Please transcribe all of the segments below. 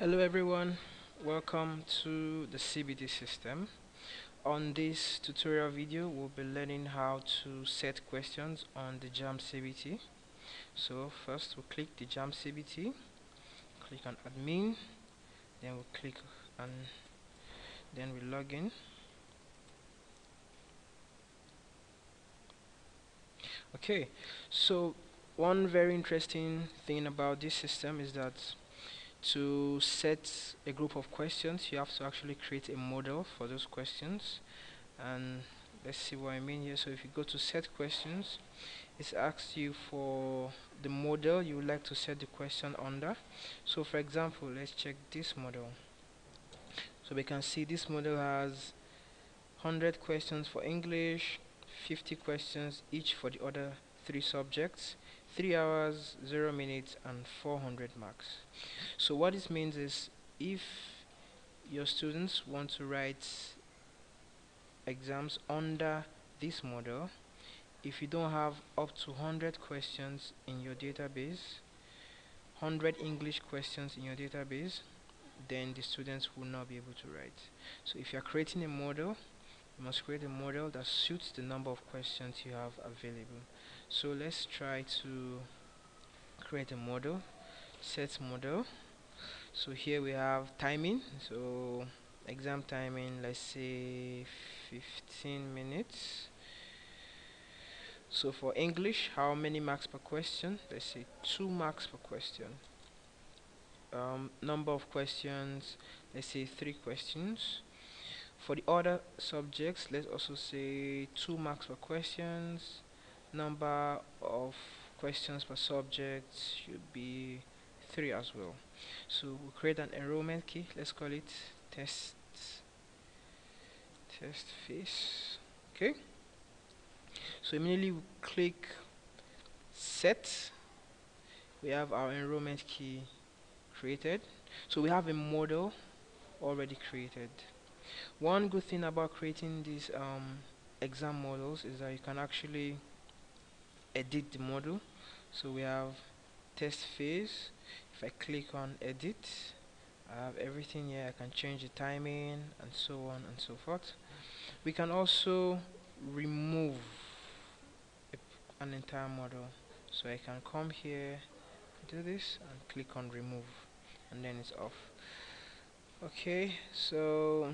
Hello everyone, welcome to the CBT system. On this tutorial video, we'll be learning how to set questions on the JAMB CBT. So first we'll click the JAMB CBT, click on admin, then we'll click on, then we log in. Okay, so one very interesting thing about this system is that to set a group of questions, you have to actually create a model for those questions. And let's see what I mean here. So if you go to set questions, it asks you for the model you would like to set the question under. So for example, let's check this model. So we can see this model has 100 questions for English, 50 questions each for the other 3 subjects, 3 hours, 0 minutes, and 400 marks. So what this means is if your students want to write exams under this model, if you don't have up to 100 questions in your database, 100 English questions in your database, then the students will not be able to write. So if you are creating a model, you must create a model that suits the number of questions you have available. So let's try to create a model. Set model. So here we have timing. So exam timing, let's say 15 minutes. So for English, how many marks per question? Let's say 2 marks per question. Number of questions, let's say 3 questions. For the other subjects, let's also say 2 marks per questions. Number of questions per subject should be 3 as well. So we'll create an enrollment key. Let's call it test phase. Okay. So immediately we click set. We have our enrollment key created. So we have a model already created. One good thing about creating these exam models is that you can actually edit the model. So we have test phase. If I click on edit, I have everything here. I can change the timing and so on and so forth. We can also remove an entire model. So I can come here, do this, and click on remove, and then it's off. Okay, so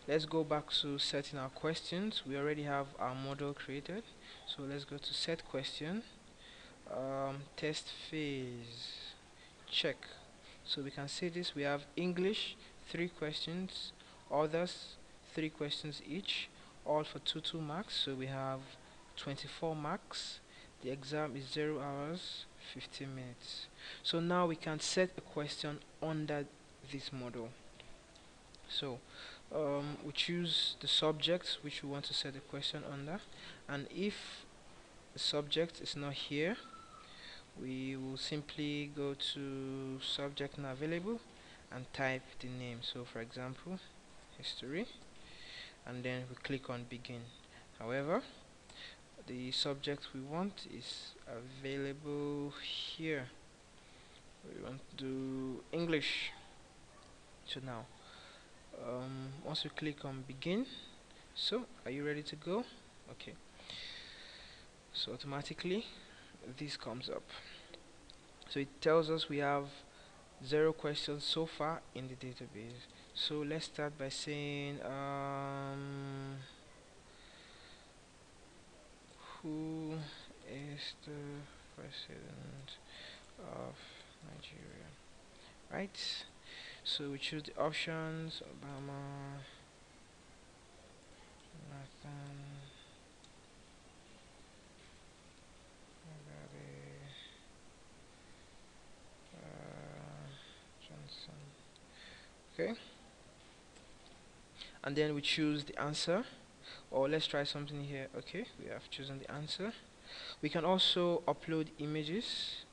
let's go back to setting our questions. We already have our model created, so let's go to set question. Test phase, check. So we can see this. We have English 3 questions, others 3 questions each, all for 2 marks. So we have 24 marks. The exam is 0 hours 15 minutes. So now we can set a question under this model. So we choose the subject which we want to set the question under, and if the subject is not here, we will simply go to subject not available and type the name. So for example, history, and then we click on begin. However, the subject we want is available here. We want to do English. So now once we click on begin, so are you ready to go? Okay, so automatically this comes up. So it tells us we have 0 questions so far in the database. So let's start by saying who is the president of Nigeria, right? So we choose the options: Obama, Jonathan, Mugabe, Johnson. Okay, and then we choose the answer, or let's try something here. Okay, we have chosen the answer. We can also upload images.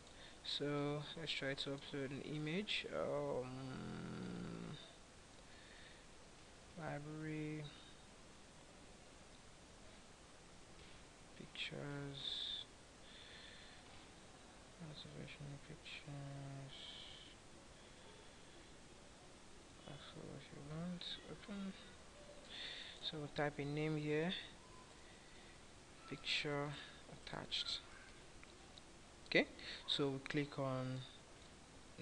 So let's try to upload an image. Library, pictures, observational pictures. So we'll type a name here, picture attached. Okay, so we click on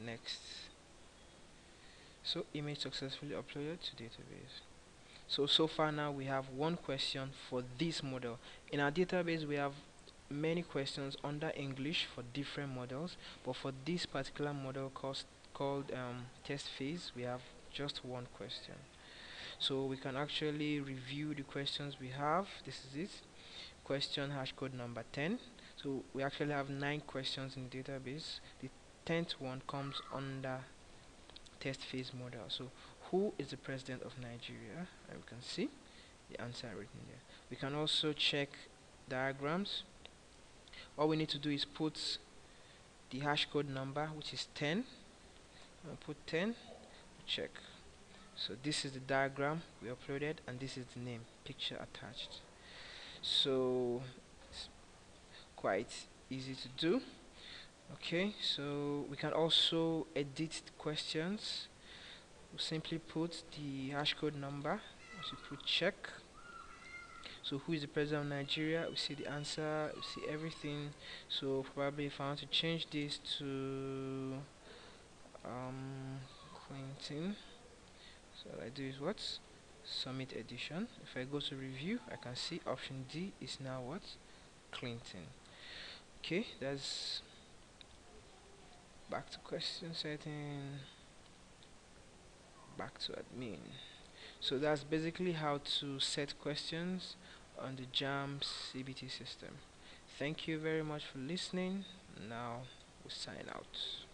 next. So image successfully uploaded to database. So far now we have one question for this model. In our database we have many questions under English for different models, but for this particular model called test phase, we have just one question. So we can actually review the questions we have. This is it. Question hash code number 10. So we actually have 9 questions in the database. The 10th one comes under test phase model. So who is the president of Nigeria? And we can see the answer written there. We can also check diagrams. All we need to do is put the hash code number, which is 10. I'll put 10, check. So this is the diagram we uploaded, and this is the name, picture attached. So it's quite easy to do. Okay, so we can also edit the questions. We'll simply put the hash code number, so put check. So who is the president of Nigeria? We see the answer, we see everything. So probably if I want to change this to Clinton, so what I do is what? Submit edition. If I go to review, I can see option D is now what? Clinton. Okay, that's back to question setting, back to admin. So that's basically how to set questions on the JAMB CBT system. Thank you very much for listening. Now we sign out.